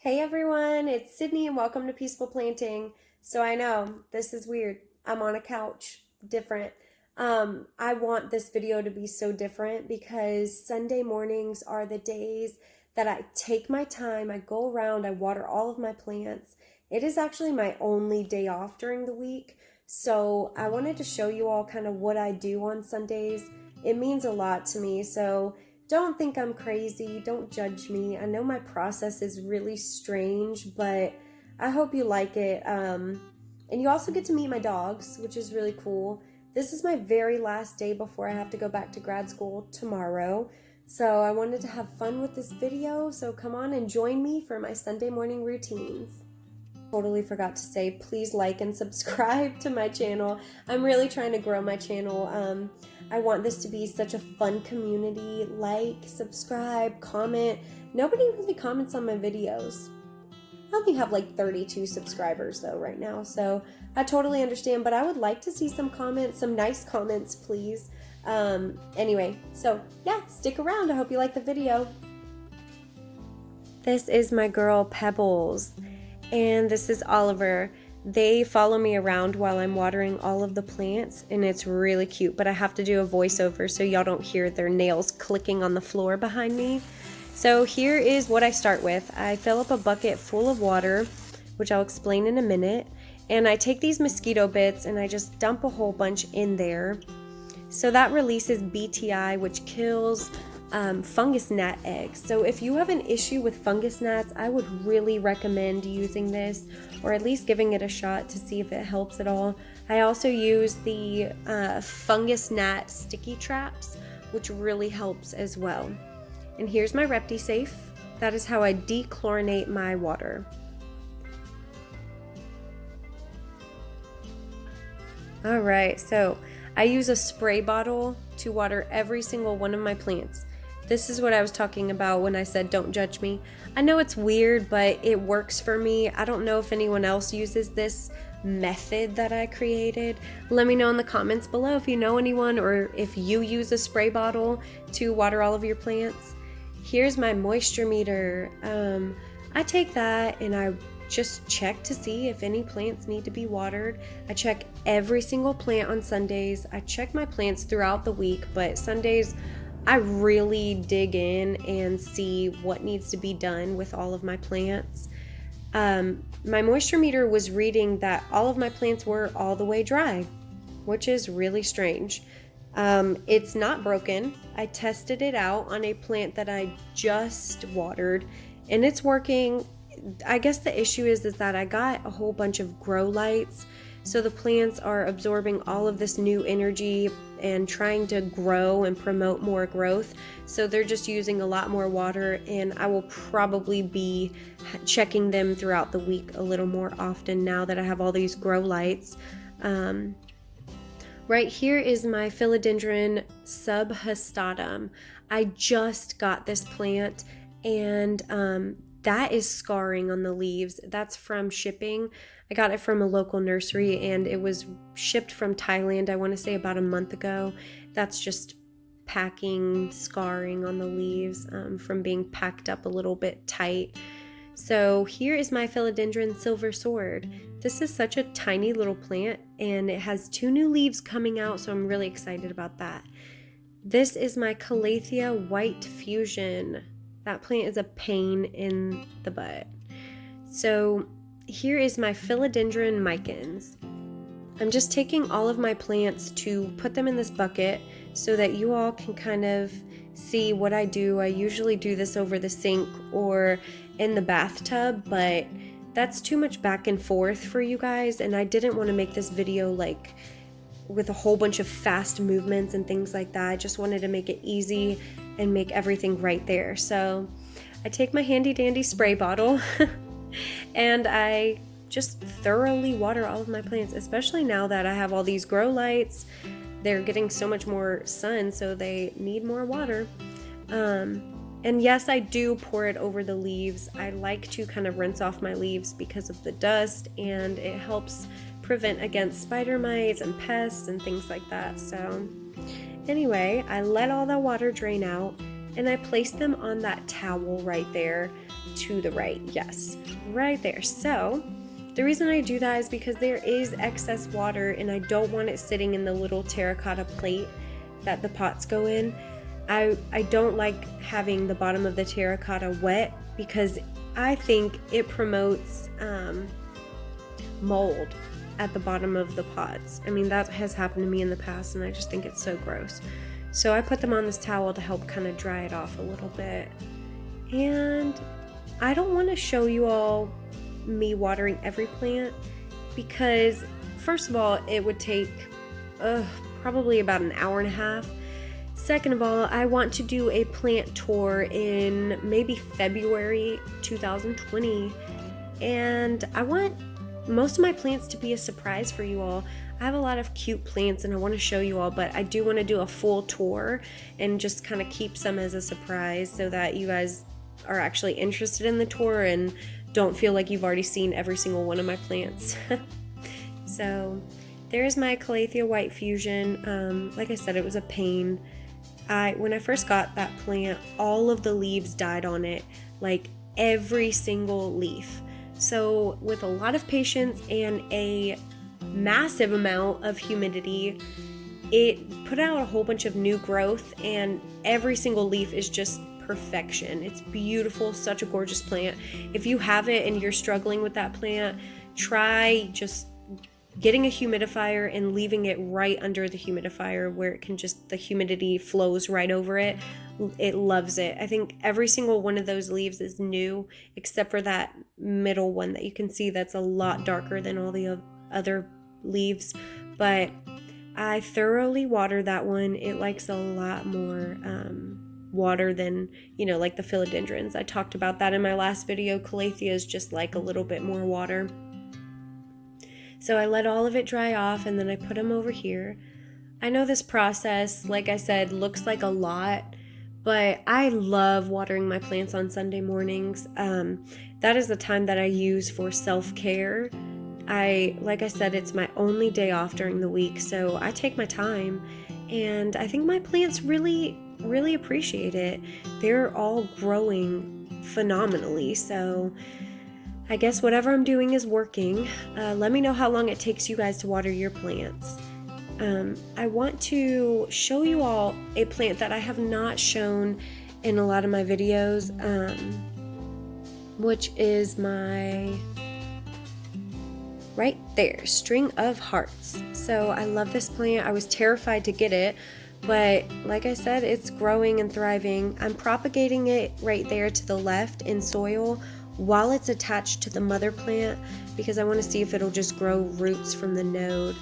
Hey everyone, it's Sydney and welcome to Peaceful Planting. So I know this is weird. I'm on a couch, different. I want this video to be so different because Sunday mornings are the days that I take my time, I go around, I water all of my plants. It is actually my only day off during the week. So I wanted to show you all kind of what I do on Sundays. It means a lot to me. So don't think I'm crazy. Don't judge me. I know my process is really strange, but I hope you like it. And you also get to meet my dogs, which is really cool. This is my very last day before I have to go back to grad school tomorrow. So I wanted to have fun with this video. So come on and join me for my Sunday morning routines. Totally forgot to say, please like and subscribe to my channel. I'm really trying to grow my channel. I want this to be such a fun community. Like, subscribe, comment. Nobody really comments on my videos. I only have like 32 subscribers though right now, so I totally understand, but I would like to see some comments, some nice comments, please. Anyway, so yeah, stick around. I hope you like the video. This is my girl Pebbles, and this is Oliver. They follow me around while I'm watering all of the plants, and it's really cute, but I have to do a voiceover so y'all don't hear their nails clicking on the floor behind me. So here is what I start with. I fill up a bucket full of water, which I'll explain in a minute, and I take these mosquito bits and I just dump a whole bunch in there. So that releases BTI, which kills fungus gnat eggs. So if you have an issue with fungus gnats, I would really recommend using this, or at least giving it a shot to see if it helps at all. I also use the fungus gnat sticky traps, which really helps as well. And here's my ReptiSafe. That is how I dechlorinate my water. All right, so I use a spray bottle to water every single one of my plants. This is what I was talking about when I said don't judge me. I know it's weird, but it works for me. I don't know if anyone else uses this method that I created. Let me know in the comments below if you know anyone or if you use a spray bottle to water all of your plants. Here's my moisture meter. I take that and I just check to see if any plants need to be watered. I check every single plant on Sundays. I check my plants throughout the week, but Sundays I really dig in and see what needs to be done with all of my plants. My moisture meter was reading that all of my plants were all the way dry, which is really strange. It's not broken. I tested it out on a plant that I just watered and it's working. I guess the issue is that I got a whole bunch of grow lights, so the plants are absorbing all of this new energy and trying to grow and promote more growth, so they're just using a lot more water, and I will probably be checking them throughout the week a little more often now that I have all these grow lights. Right here is my Philodendron subhaustatum. I just got this plant, and that is scarring on the leaves. That's from shipping. I got it from a local nursery and it was shipped from Thailand, I want to say about a month ago. That's just packing, scarring on the leaves from being packed up a little bit tight. So here is my Philodendron silver sword. This is such a tiny little plant and it has 2 new leaves coming out, so I'm really excited about that. This is my Calathea white fusion. That plant is a pain in the butt. So here is my Philodendron micans. I'm just taking all of my plants to put them in this bucket so that you all can kind of see what I do. I usually do this over the sink or in the bathtub, but that's too much back and forth for you guys, and I didn't want to make this video like with a whole bunch of fast movements and things like that. I just wanted to make it easy and make everything right there. So I take my handy dandy spray bottle and I just thoroughly water all of my plants, especially now that I have all these grow lights. They're getting so much more sun, so they need more water. And yes, I do pour it over the leaves. I like to kind of rinse off my leaves because of the dust, and it helps prevent against spider mites and pests and things like that. So anyway, I let all the water drain out and I place them on that towel right there. to the right. Yes, right there. So the reason I do that is because there is excess water and I don't want it sitting in the little terracotta plate that the pots go in. I don't like having the bottom of the terracotta wet because I think it promotes mold at the bottom of the pots. I mean, that has happened to me in the past and I just think it's so gross. So I put them on this towel to help kind of dry it off a little bit. And I don't want to show you all me watering every plant because first of all, it would take probably about an hour and a half. Second of all, I want to do a plant tour in maybe February 2020, and I want most of my plants to be a surprise for you all. I have a lot of cute plants and I want to show you all, but I do want to do a full tour and just kind of keep some as a surprise so that you guys are actually interested in the tour and don't feel like you've already seen every single one of my plants. So there's my Calathea White Fusion. Like I said, it was a pain. When I first got that plant, all of the leaves died on it, like every single leaf. So with a lot of patience and a massive amount of humidity, it put out a whole bunch of new growth and every single leaf is just perfection. It's beautiful, such a gorgeous plant. If you have it and you're struggling with that plant, try just getting a humidifier and leaving it right under the humidifier where it can just, the humidity flows right over it. It loves it. I think every single one of those leaves is new except for that middle one that you can see that's a lot darker than all the other leaves, but I thoroughly water that one. It likes a lot more water than, like the philodendrons. I talked about that in my last video. Calathea is just like a little bit more water. So I let all of it dry off and then I put them over here. I know this process, like I said, looks like a lot, but I love watering my plants on Sunday mornings. That is the time that I use for self-care. Like I said, it's my only day off during the week, so I take my time and I think my plants really, really appreciate it. They're all growing phenomenally, so I guess whatever I'm doing is working. Let me know how long it takes you guys to water your plants. I want to show you all a plant that I have not shown in a lot of my videos, which is my, right there, String of Hearts. So I love this plant. I was terrified to get it, but like I said, it's growing and thriving. I'm propagating it right there to the left in soil while it's attached to the mother plant because I want to see if it'll just grow roots from the node.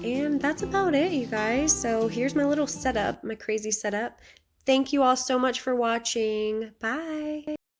And that's about it, you guys. So here's my little setup, my crazy setup. Thank you all so much for watching. Bye.